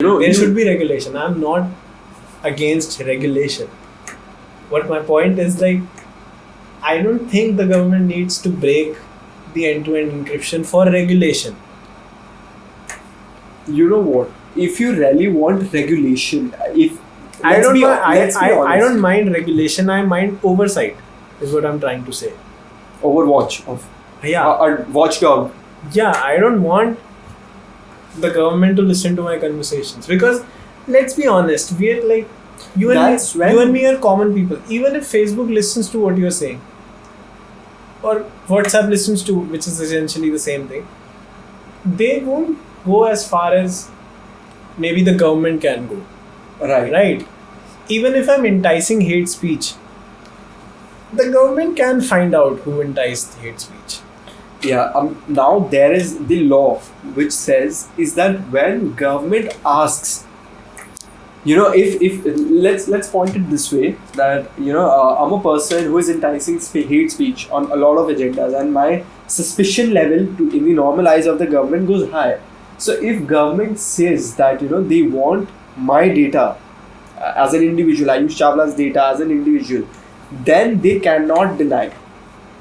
There should be regulation. I'm not against regulation. What my point is, like, I don't think the government needs to break the end-to-end encryption for regulation. You know what? If you really want regulation, if I let's don't be, mi- let's be I honest, don't mind regulation. I mind oversight. Is what I'm trying to say. Overwatch of Yeah, a watchdog. yeah. I don't want the government to listen to my conversations because, let's be honest, we're like you and That's me. when- You and me are common people. Even if Facebook listens to what you're saying, or WhatsApp listens to, which is essentially the same thing, they won't go as far as maybe the government can go. Right. Right? Even if I'm enticing hate speech, the government can find out who enticed hate speech. Yeah. Now there is the law which says is that when government asks, if let's point it this way that I'm a person who is enticing hate speech on a lot of agendas, and my suspicion level in the normal eyes of the government goes high. So if government says that they want my data as an individual, Ayush Chawla's data as an individual, then they cannot deny.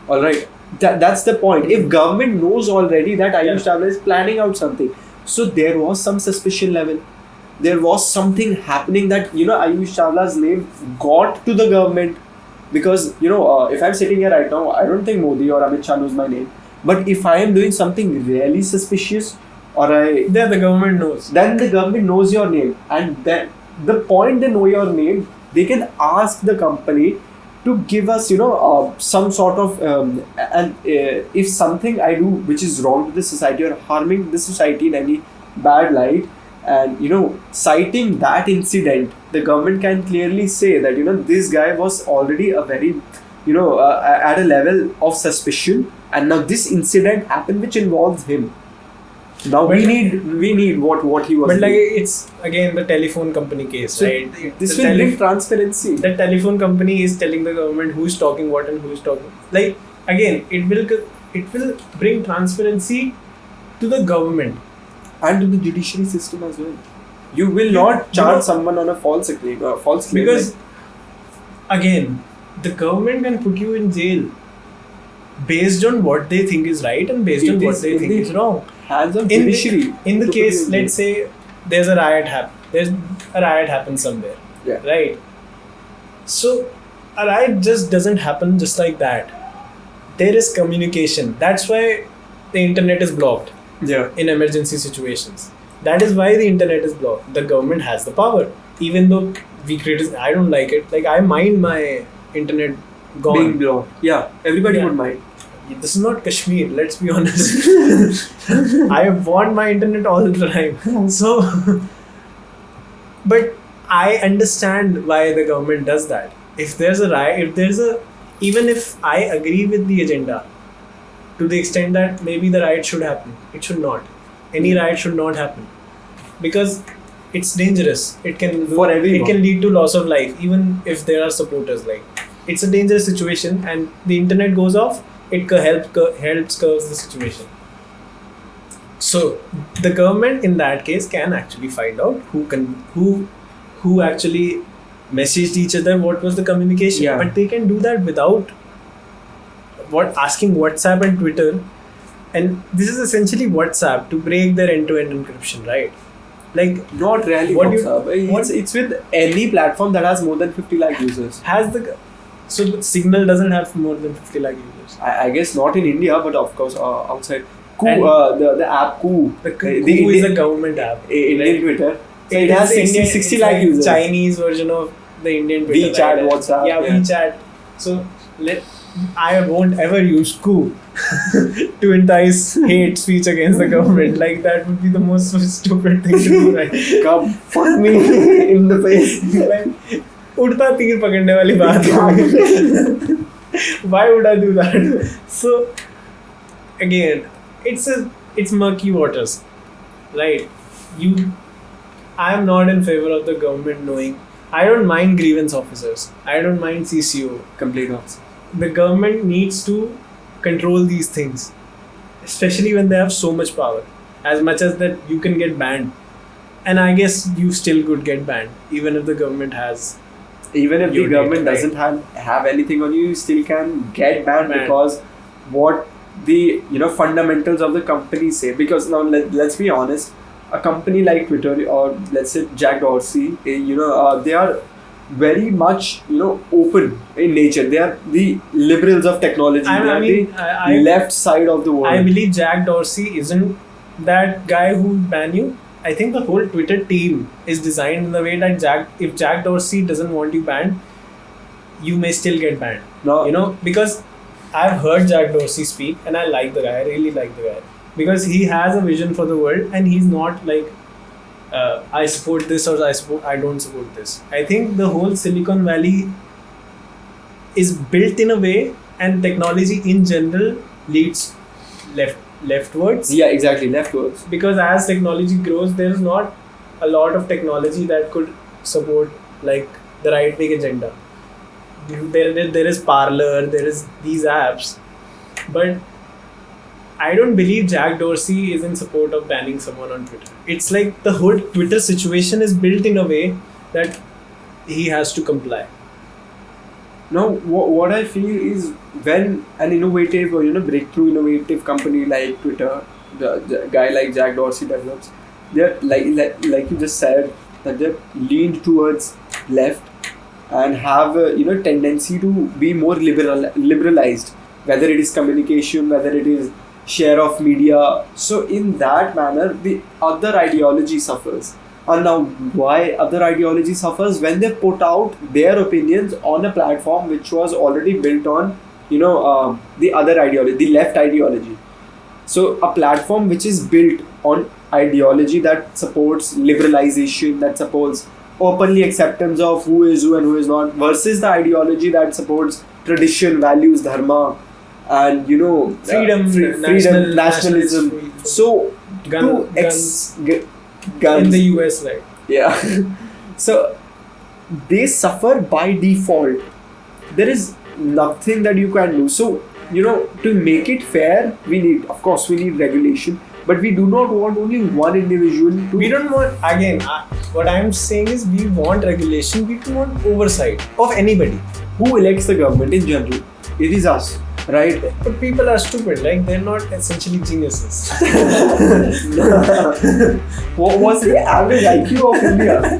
All right, that's the point. If government knows already that Ayush Chawla is planning out something, so there was some suspicion level. There was something happening that Ayush Chawla's name got to the government, because if I'm sitting here right now, I don't think Modi or Amit Shah knows my name. But if I am doing something really suspicious, or Then the government knows. then the government knows your name, and then the point they know your name, they can ask the company to give us some sort of and if something I do which is wrong to the society or harming the society in any bad light, and citing that incident, the government can clearly say that this guy was already a very at a level of suspicion, and now this incident happened which involves him. Now But- we need what he was But like doing. it's again the telephone company case, So right? This The will bring transparency. the telephone company is telling the government who's talking what and who's talking. Like again, it will bring transparency to the government. And to the judiciary system as well. You will You- not charge you know- someone on a false claim. Because again, the government can put you in jail based on what they think is right and based It on what is they in think the is wrong. hands of In judiciary. the to case, put you in let's say there's a riot happens somewhere, Yeah. right? So a riot just doesn't happen just like that. There is communication. That's why the internet is blocked jail. Yeah. in emergency situations. That is why the internet is blocked. The government has the power, even though we criticize. I don't like it. Like I mind my internet gone. Being blocked. Yeah. Everybody Yeah. would mind. This is not Kashmir, let's be honest. I want my internet all the time. So, but I understand why the government does that. If there's a riot, even if I agree with the agenda to the extent that maybe the riot should happen, it should not. Any riot should not happen because it's dangerous. It can For everyone. It can lead to loss of life, even if there are supporters. Like it's a dangerous situation, and the internet goes off. It helps curb the situation. So the government in that case can actually find out who actually messaged each other, what was the communication. Yeah. But they can do that without asking WhatsApp and Twitter. And this is essentially WhatsApp to break their end-to-end encryption, right? Like Not really. What do you- WhatsApp. what- It's with any platform that has more than 50 lakh users. so the Signal doesn't have more than 50 lakh users. I guess not in India, but of course outside. Koo, And- the app Koo. The Koo Indian- is a government app. Indian right? Twitter. So it has is 60 it's lakh like users. Chinese version of the Indian Twitter. WeChat, right? WhatsApp, Yeah, yeah. WeChat. So I won't ever use Koo to entice hate speech against the government. Like that would be the most stupid thing to do, right? Come fuck me in the face. Like, उड़ता तीर पकड़ने वाली बात है. Why would I do that? So again, it's murky waters, right? I am not in favor of the government knowing. I don't mind grievance officers. I don't mind CCO. Complaint officer. The government needs to control these things, especially when they have so much power. As much as that you can get banned. And I guess you still could get banned even if the government has. Even if the You government did, right. doesn't have anything on you, you still can get banned Banned. because what the fundamentals of the company say. Because now let's be honest, a company like Twitter or let's say Jack Dorsey, they are very much open in nature. They are the liberals of technology. They are the left side of the world. I believe Jack Dorsey isn't that guy who will ban you. I think the whole Twitter team is designed in the way that if Jack Dorsey doesn't want you banned, you may still get banned. No. Because I've heard Jack Dorsey speak and I like the guy. I really like the guy because he has a vision for the world and he's not like I support this or I don't support this. I think the whole Silicon Valley is built in a way, and technology in general leads leftwards. Yeah, exactly, leftwards. Because as technology grows, there's not a lot of technology that could support like the right wing agenda. There is Parler, there is these apps, but I don't believe Jack Dorsey is in support of banning someone on Twitter. It's like the whole Twitter situation is built in a way that he has to comply. No, what I feel is when an innovative or breakthrough innovative company like Twitter, the guy like Jack Dorsey develops, they're like you just said that they're leaned towards left and have a tendency to be more liberalized, whether it is communication, whether it is share of media. So in that manner, the other ideology suffers. And now, why other ideology suffers? When they put out their opinions on a platform which was already built on, the other ideology, the left ideology. So a platform which is built on ideology that supports liberalization, that supports openly acceptance of who is who and who is not, versus the ideology that supports tradition, values, dharma, and Freedom, nationalism. So guns guns in the US, right? Yeah. So they suffer by default. There is nothing that you can do. So to make it fair, we need regulation, but we do not want only one individual to. We don't want, again, what I'm saying is we want regulation, we don't want oversight of anybody. Who elects the government in general? It is us, right? But people are stupid, like they're not essentially geniuses. What was the average IQ of India?